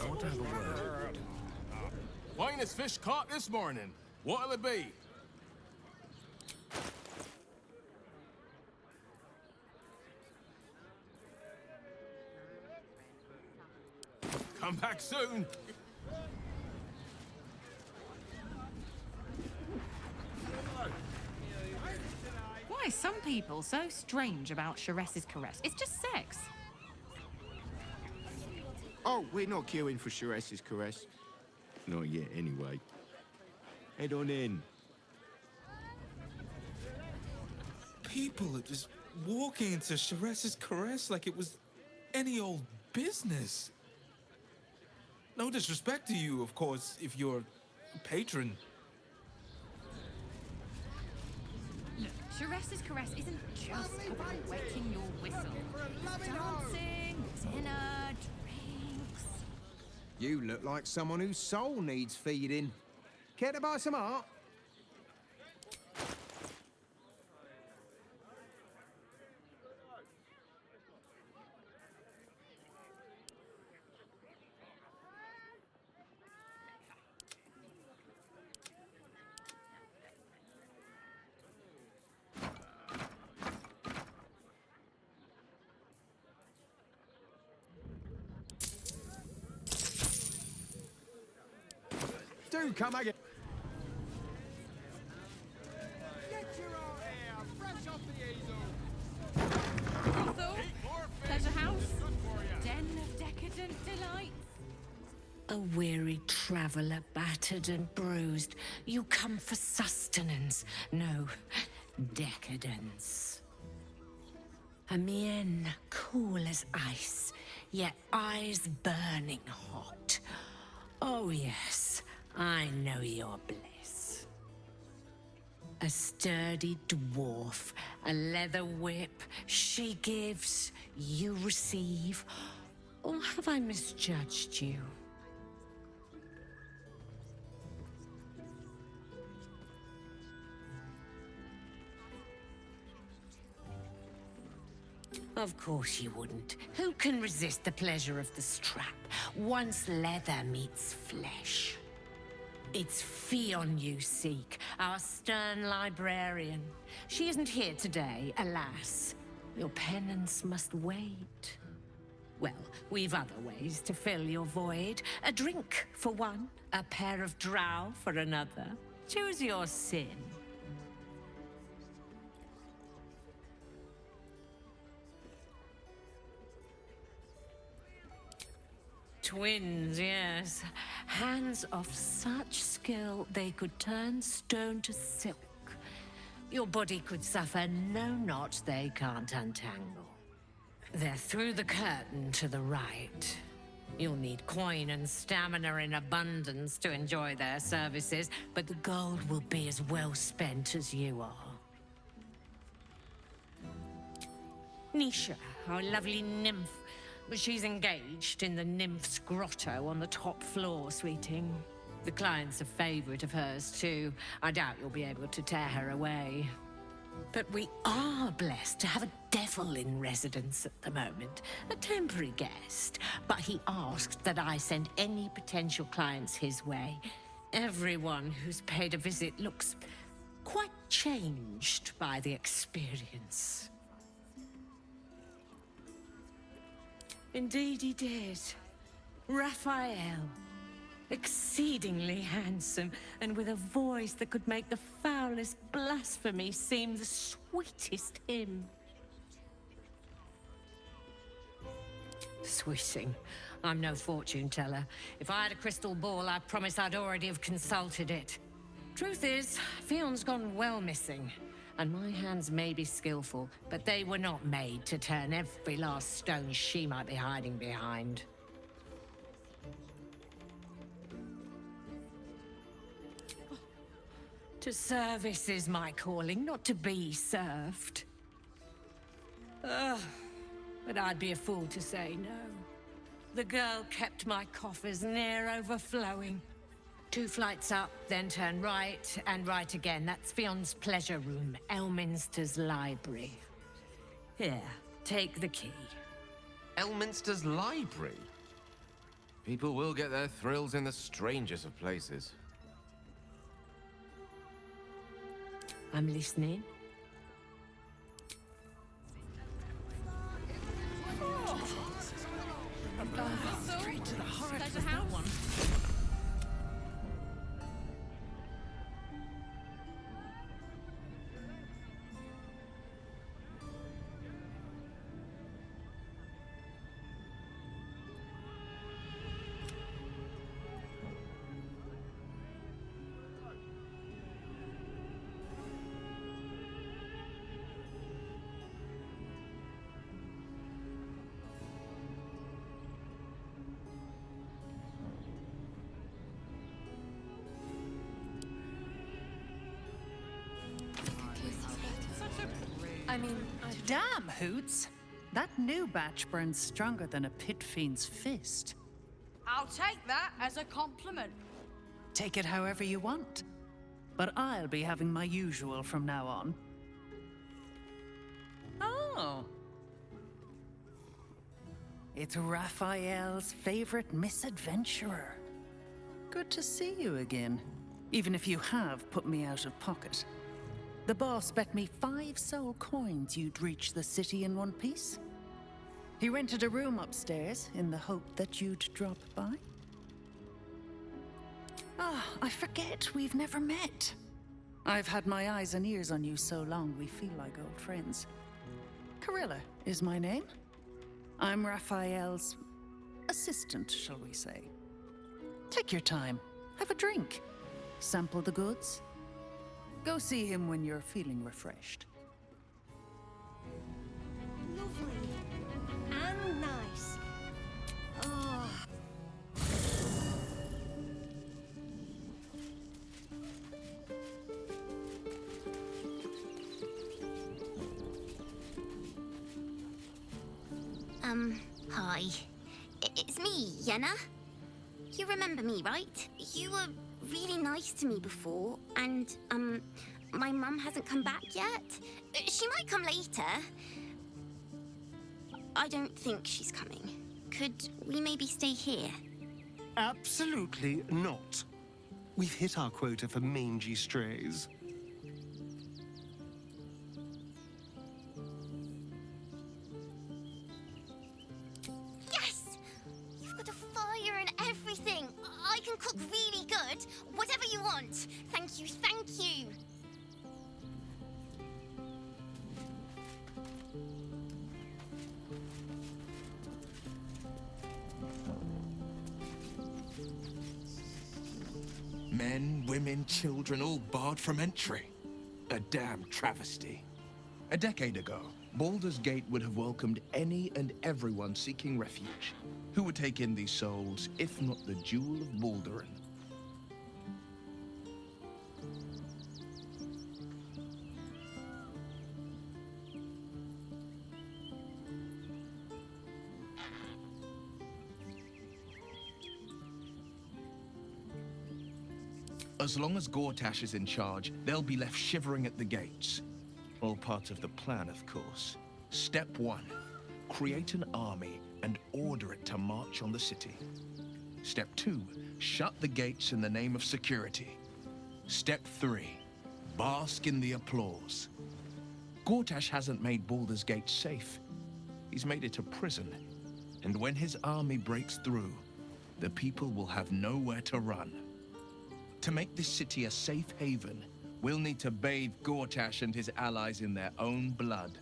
I want to have a word. Finest fish caught this morning. What'll it be? Come back soon. Why are some people so strange about Sharess's caress? It's just sex. Oh, we're not queuing for Sharess's caress. Not yet, anyway. Head on in. People are just walking into Sharess's caress like it was any old business. No disrespect to you, of course, if you're a patron. Look, Sharess's caress isn't just about wetting your whistle. It's dancing, dinner, drinks. You look like someone whose soul needs feeding. Care to buy some art? Do come again. Get your art here, fresh off the easel. Brothel, pleasure house, den of decadent delights. A weary traveller, battered and bruised, you come for sustenance, no, decadence. A mien cool as ice, yet eyes burning hot. Oh yes, I know your bliss. A sturdy dwarf, a leather whip, she gives, you receive. Or have I misjudged you? Of course you wouldn't. Who can resist the pleasure of the strap once leather meets flesh? It's Fionn you seek, our stern librarian. She isn't here today, alas. Your penance must wait. Well, we've other ways to fill your void. A drink for one, a pair of drow for another. Choose your sin. Twins, yes. Hands of such skill they could turn stone to silk. Your body could suffer no knot they can't untangle. They're through the curtain to the right. You'll need coin and stamina in abundance to enjoy their services, but the gold will be as well spent as you are. Nisha, our lovely nymph. She's engaged in the nymph's grotto on the top floor, sweeting. The client's a favorite of hers, too. I doubt you'll be able to tear her away. But we are blessed to have a devil in residence at the moment. A temporary guest. But he asked that I send any potential clients his way. Everyone who's paid a visit looks quite changed by the experience. Indeed he did. Raphael. Exceedingly handsome, and with a voice that could make the foulest blasphemy seem the sweetest hymn. Sweeting. I'm no fortune teller. If I had a crystal ball, I promise I'd already have consulted it. Truth is, Fionn's gone well missing. And my hands may be skillful, but they were not made to turn every last stone she might be hiding behind. To service is my calling, not to be served. Ugh, but I'd be a fool to say no. The girl kept my coffers near overflowing. 2 flights up, then turn right, and right again. That's Fionn's pleasure room, Elminster's library. Here, take the key. Elminster's library? People will get their thrills in the strangest of places. I'm listening. Straight to the heart of that one. Damn, Hoots! That new batch burns stronger than a pit fiend's fist. I'll take that as a compliment. Take it however you want. But I'll be having my usual from now on. Oh. It's Raphael's favorite misadventurer. Good to see you again. Even if you have put me out of pocket. The boss bet me 5 soul coins you'd reach the city in one piece. He rented a room upstairs in the hope that you'd drop by. I forget we've never met. I've had my eyes and ears on you so long we feel like old friends. Carilla is my name. I'm Raphael's assistant, shall we say. Take your time, have a drink, sample the goods. Go see him when you're feeling refreshed. Lovely. And nice. Oh. Hi. It's me, Yenna. You remember me, right? You were really nice to me before, and, my mum hasn't come back yet. She might come later. I don't think she's coming. Could we maybe stay here? Absolutely not. We've hit our quota for mangy strays. Yes! You've got a fire and everything. I can cook really good. Whatever you want. Thank you, thank you. Men, women, children, all barred from entry. A damn travesty. A decade ago, Baldur's Gate would have welcomed any and everyone seeking refuge. Who would take in these souls, if not the Jewel of Baldurin? As long as Gortash is in charge, they'll be left shivering at the gates. All part of the plan, of course. Step 1, create an army and order it to march on the city. Step 2, shut the gates in the name of security. Step 3, bask in the applause. Gortash hasn't made Baldur's Gate safe. He's made it a prison. And when his army breaks through, the people will have nowhere to run. To make this city a safe haven, we'll need to bathe Gortash and his allies in their own blood.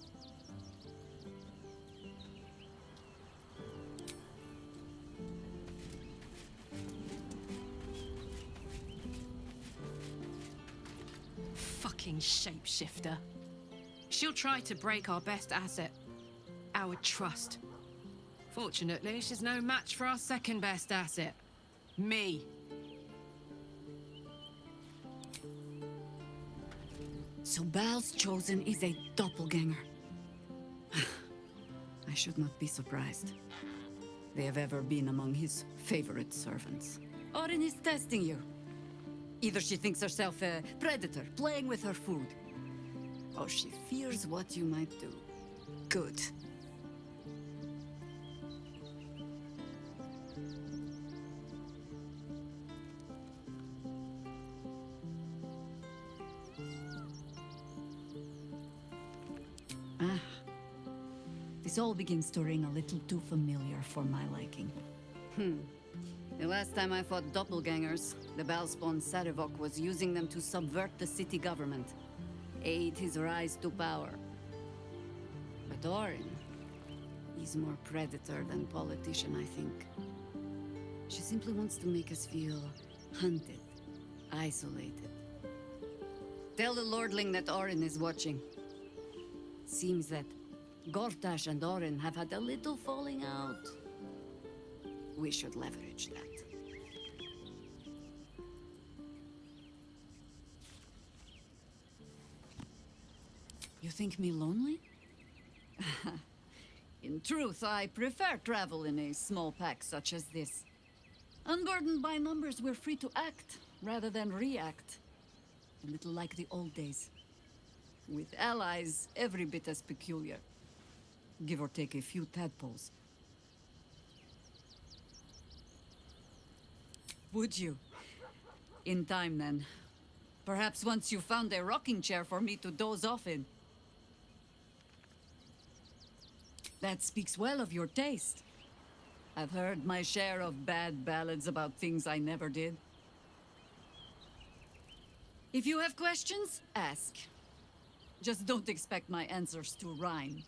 Fucking shapeshifter. She'll try to break our best asset, our trust. Fortunately, she's no match for our second best asset, me. So Bal's chosen is a doppelganger. I should not be surprised. They have ever been among his favorite servants. Orin is testing you. Either she thinks herself a predator, playing with her food, or she fears what you might do. Good. Ah. This all begins to ring a little too familiar for my liking. The last time I fought doppelgangers, the Balspawn Sarevok was using them to subvert the city government, aid his rise to power. But Orin, he's more predator than politician, I think. She simply wants to make us feel hunted, isolated. Tell the Lordling that Orin is watching. Seems that Gortash and Orin have had a little falling out. We should leverage that. You think me lonely? In truth, I prefer travel in a small pack such as this. Unburdened by numbers, we're free to act rather than react. A little like the old days. With allies every bit as peculiar. Give or take a few tadpoles. Would you? In time, then. Perhaps once you found a rocking chair for me to doze off in. That speaks well of your taste. I've heard my share of bad ballads about things I never did. If you have questions, ask. Just don't expect my answers to rhyme.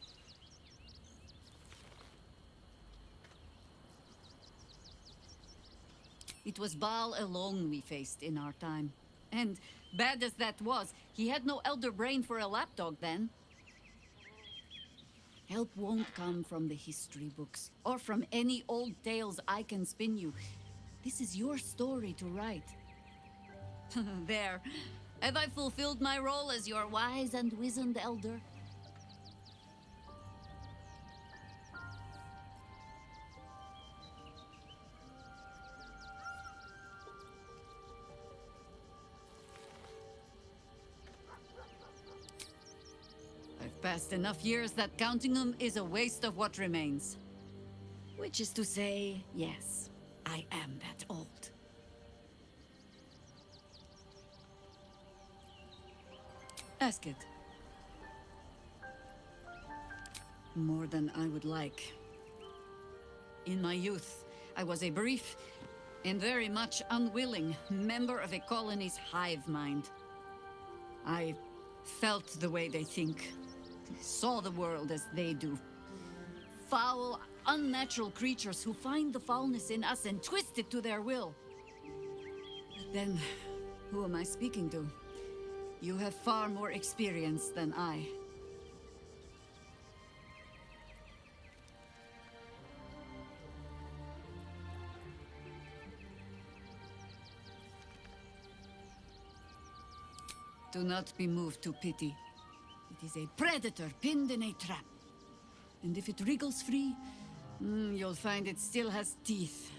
It was Baal alone we faced in our time. And, bad as that was, he had no elder brain for a lapdog then. Help won't come from the history books, or from any old tales I can spin you. This is your story to write. There. Have I fulfilled my role as your wise and wizened elder? I've passed enough years that counting them is a waste of what remains. Which is to say, yes, I am that old. Ask it. More than I would like. In my youth, I was a brief and very much unwilling member of a colony's hive mind. I felt the way they think, saw the world as they do. Foul, unnatural creatures who find the foulness in us and twist it to their will. Then, who am I speaking to? You have far more experience than I. Do not be moved to pity. It is a predator pinned in a trap. And if it wriggles free, you'll find it still has teeth.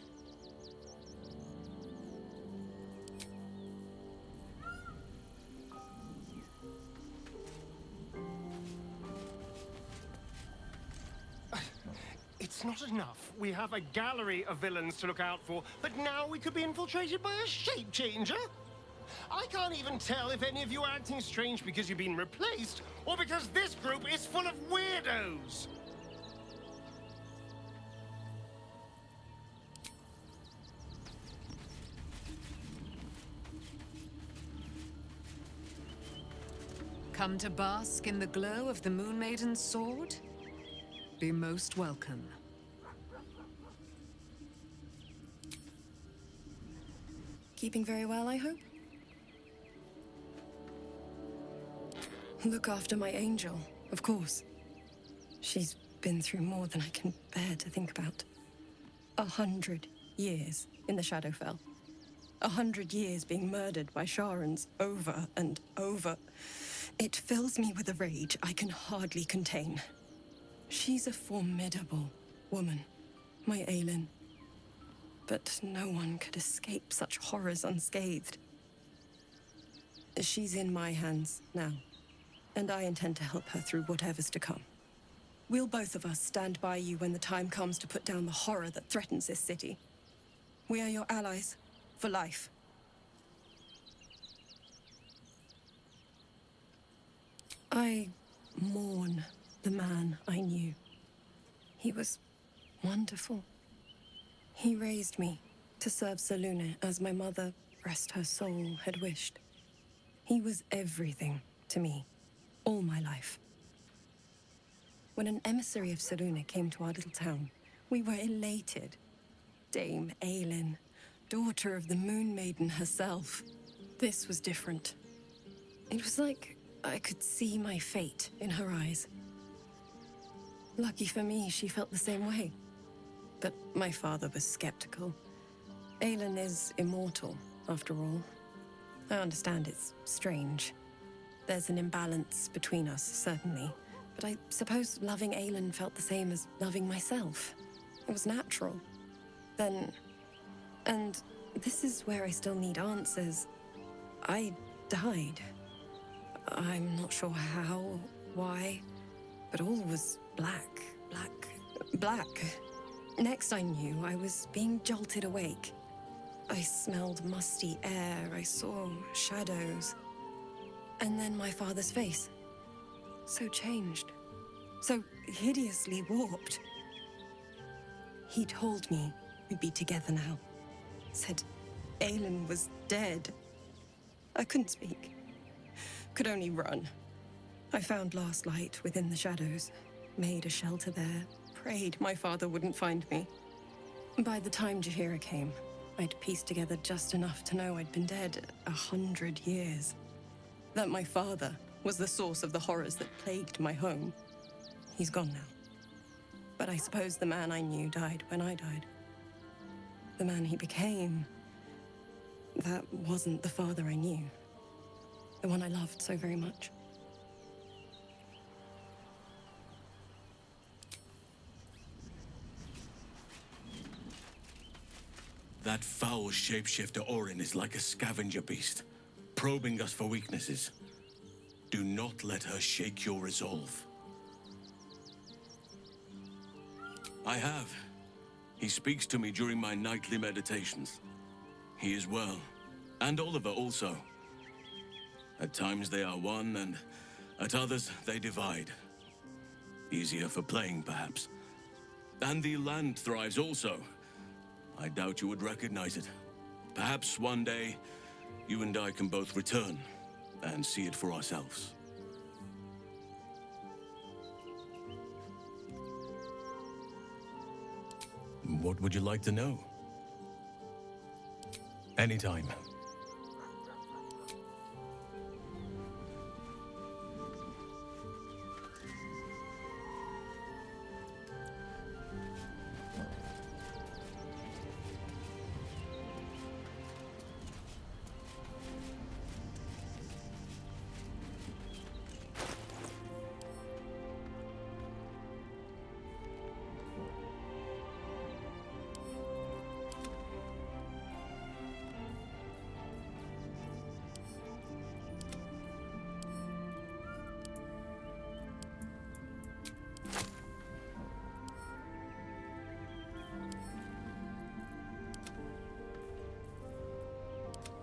It's not enough. We have a gallery of villains to look out for, but now we could be infiltrated by a shape changer? I can't even tell if any of you are acting strange because you've been replaced, or because this group is full of weirdos. Come to bask in the glow of the Moon Maiden's sword? Be most welcome. Keeping very well, I hope? Look after my angel, of course. She's been through more than I can bear to think about. 100 years in the Shadowfell. 100 years being murdered by Sharans over and over. It fills me with a rage I can hardly contain. She's a formidable woman, my Aelin. But no one could escape such horrors unscathed. She's in my hands now, and I intend to help her through whatever's to come. We'll both of us stand by you when the time comes to put down the horror that threatens this city. We are your allies, for life. I mourn the man I knew. He was wonderful. He raised me to serve Selûne as my mother, rest her soul, had wished. He was everything to me, all my life. When an emissary of Selûne came to our little town, we were elated. Dame Aelin, daughter of the Moon Maiden herself. This was different. It was like I could see my fate in her eyes. Lucky for me, she felt the same way. But my father was skeptical. Aelin is immortal, after all. I understand it's strange. There's an imbalance between us, certainly. But I suppose loving Aelin felt the same as loving myself. It was natural. Then... and this is where I still need answers. I died. I'm not sure how, why, but all was black. Next I knew, I was being jolted awake. I smelled musty air, I saw shadows. And then my father's face. So changed. So hideously warped. He told me we'd be together now. Said Aelin was dead. I couldn't speak. Could only run. I found last light within the shadows. Made a shelter there. Prayed my father wouldn't find me. By the time Jaheira came, I'd pieced together just enough to know I'd been dead 100 years. That my father was the source of the horrors that plagued my home. He's gone now. But I suppose the man I knew died when I died. The man he became, that wasn't the father I knew. The one I loved so very much. That foul shapeshifter Orin is like a scavenger beast, probing us for weaknesses. Do not let her shake your resolve. I have. He speaks to me during my nightly meditations. He is well, and Oliver also. At times they are one, and at others they divide. Easier for playing, perhaps. And the land thrives also. I doubt you would recognize it. Perhaps one day, you and I can both return and see it for ourselves. What would you like to know? Anytime.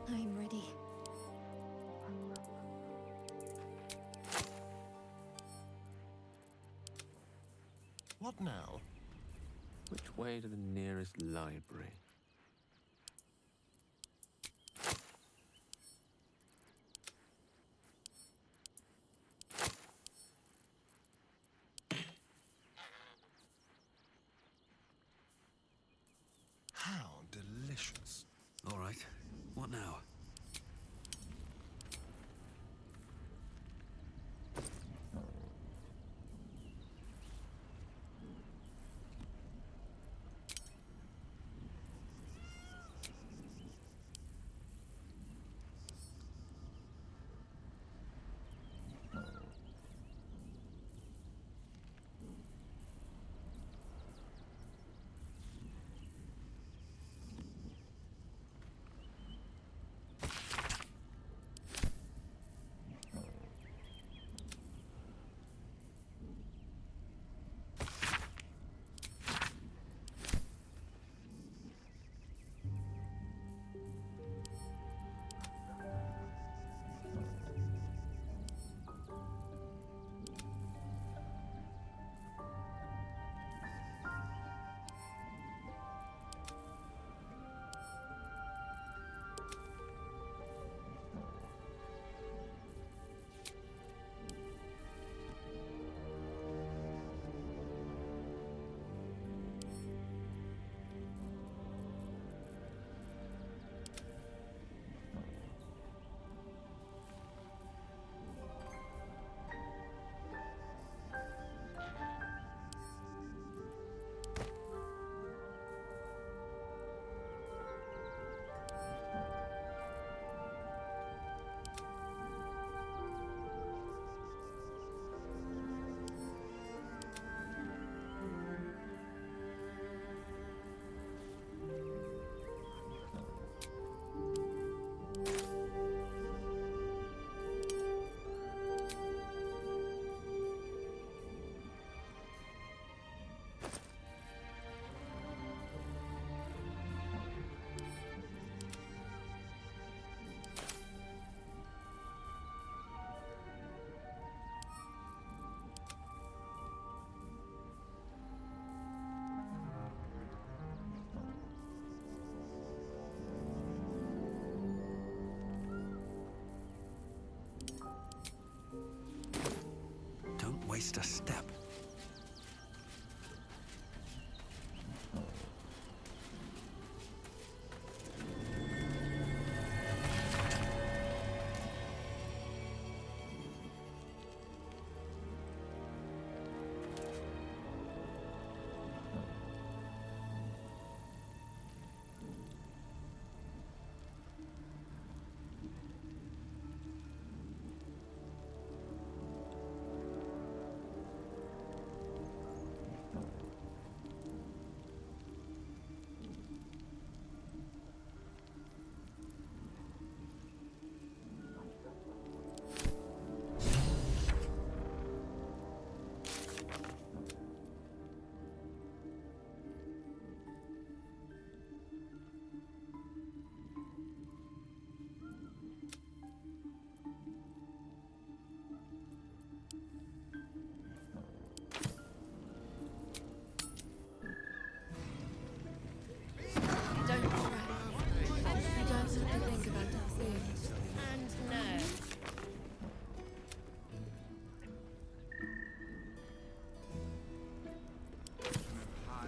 I'm ready. What now? Which way to the nearest library? How delicious. All right. What now?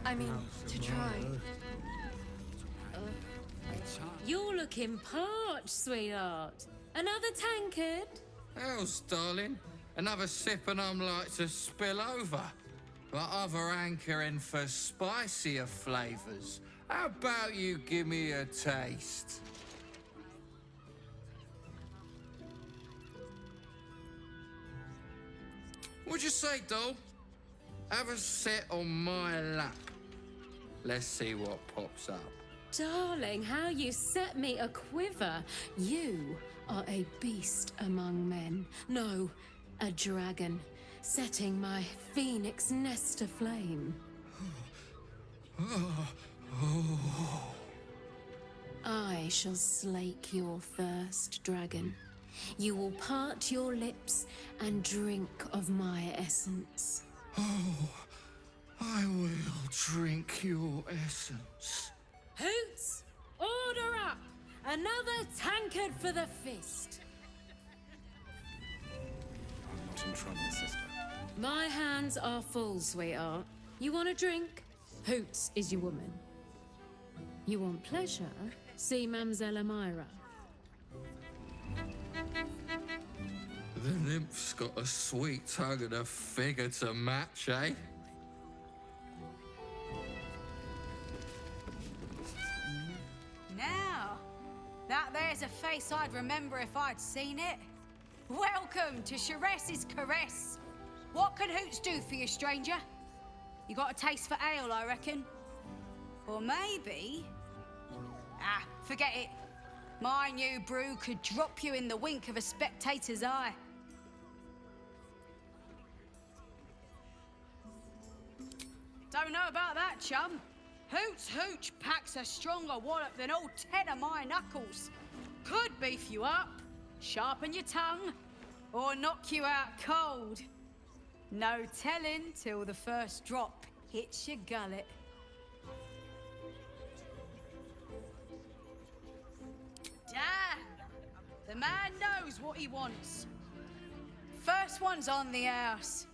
I mean, to try. You're looking parched, sweetheart. Another tankard? Hells, darling. Another sip and I'm like to spill over. But other hankering for spicier flavours. How about you give me a taste? What'd you say, doll? Have a sit on my lap. Let's see what pops up. Darling, how you set me a quiver. You are a beast among men. No, a dragon, setting my phoenix nest aflame. I shall slake your thirst, dragon. You will part your lips and drink of my essence. Oh, I will drink your essence. Hoots, order up! Another tankard for the fist. I'm not in trouble, sister. My hands are full, sweetheart. You want a drink? Hoots is your woman. You want pleasure? See Mamselle Amira. The nymph's got a sweet tongue and a figure to match, eh? Now, that there's a face I'd remember if I'd seen it. Welcome to Sharess's Caress. What can Hoots do for you, stranger? You got a taste for ale, I reckon? Or maybe... Ah, forget it. My new brew could drop you in the wink of a spectator's eye. Don't know about that, chum. Hoots Hooch packs a stronger wallop than all 10 of my knuckles. Could beef you up, sharpen your tongue, or knock you out cold. No telling till the first drop hits your gullet. Damn! The man knows what he wants. First one's on the house.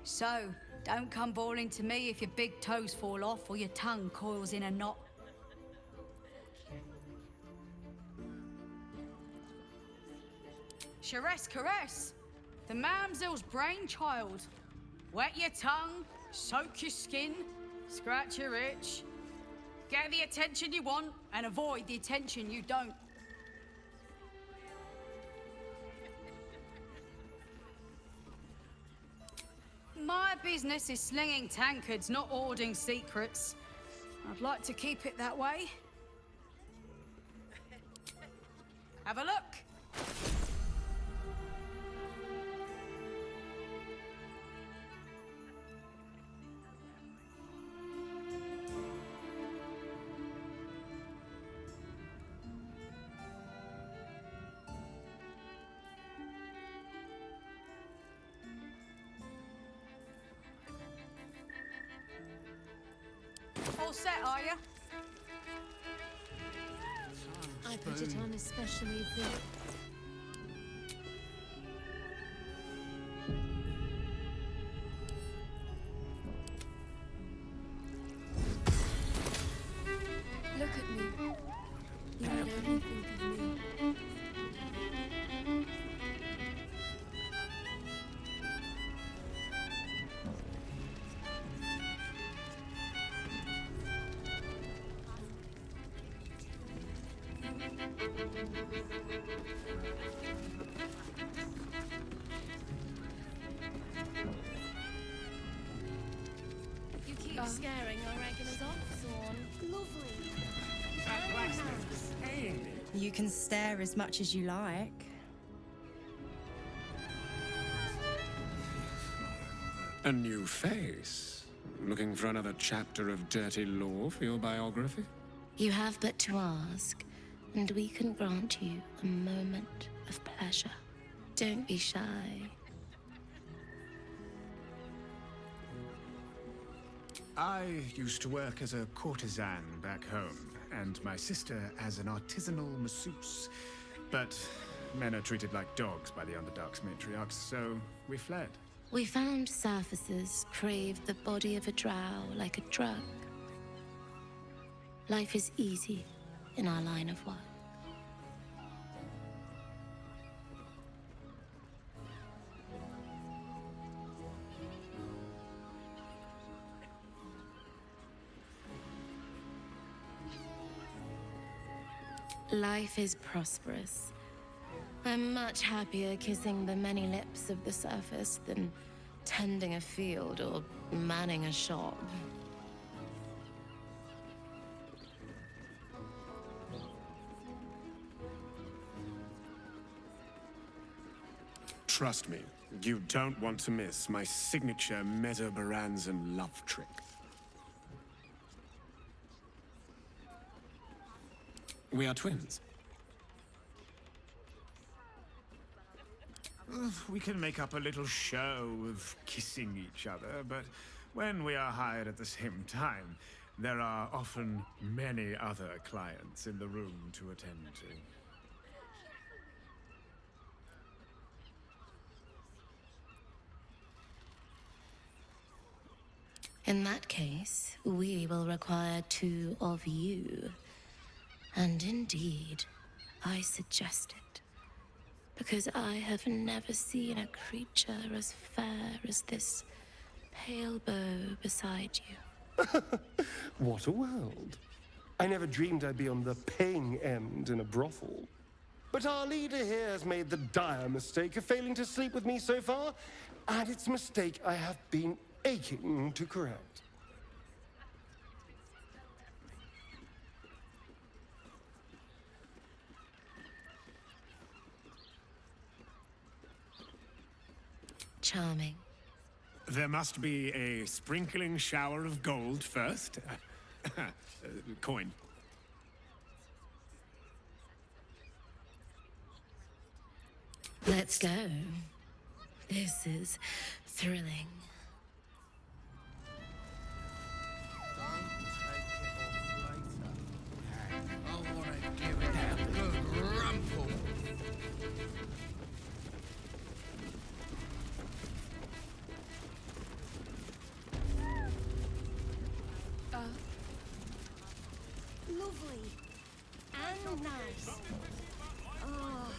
So, don't come bawling to me if your big toes fall off or your tongue coils in a knot. Sharess Caress, the mamsel's brainchild. Wet your tongue, soak your skin, scratch your itch. Get the attention you want and avoid the attention you don't. My business is slinging tankards, not hoarding secrets. I'd like to keep it that way. Have a look. All set, are you? I put it on especially for... Look at me. You would only think of me. You keep scaring our regulars off, Zorn. Lovely. You can stare as much as you like. A new face? Looking for another chapter of dirty lore for your biography? You have but to ask, and we can grant you a moment of pleasure. Don't be shy. I used to work as a courtesan back home, and my sister as an artisanal masseuse. But men are treated like dogs by the Underdark's matriarchs, so we fled. We found surfacers craved the body of a drow like a drug. Life is easy in our line of work. Life is prosperous. I'm much happier kissing the many lips of the surface than tending a field or manning a shop. Trust me, you don't want to miss my signature Mesobaranzan love trick. We are twins. We can make up a little show of kissing each other, but when we are hired at the same time, there are often many other clients in the room to attend to. In that case, we will require two of you. And indeed, I suggest it. Because I have never seen a creature as fair as this pale bow beside you. What a world. I never dreamed I'd be on the paying end in a brothel. But our leader here has made the dire mistake of failing to sleep with me so far, and it's a mistake I have been aching to correct. Charming. There must be a sprinkling shower of gold first. Coin. Let's go. This is thrilling. I want to give it a good rumple. Lovely. And nice. Oh.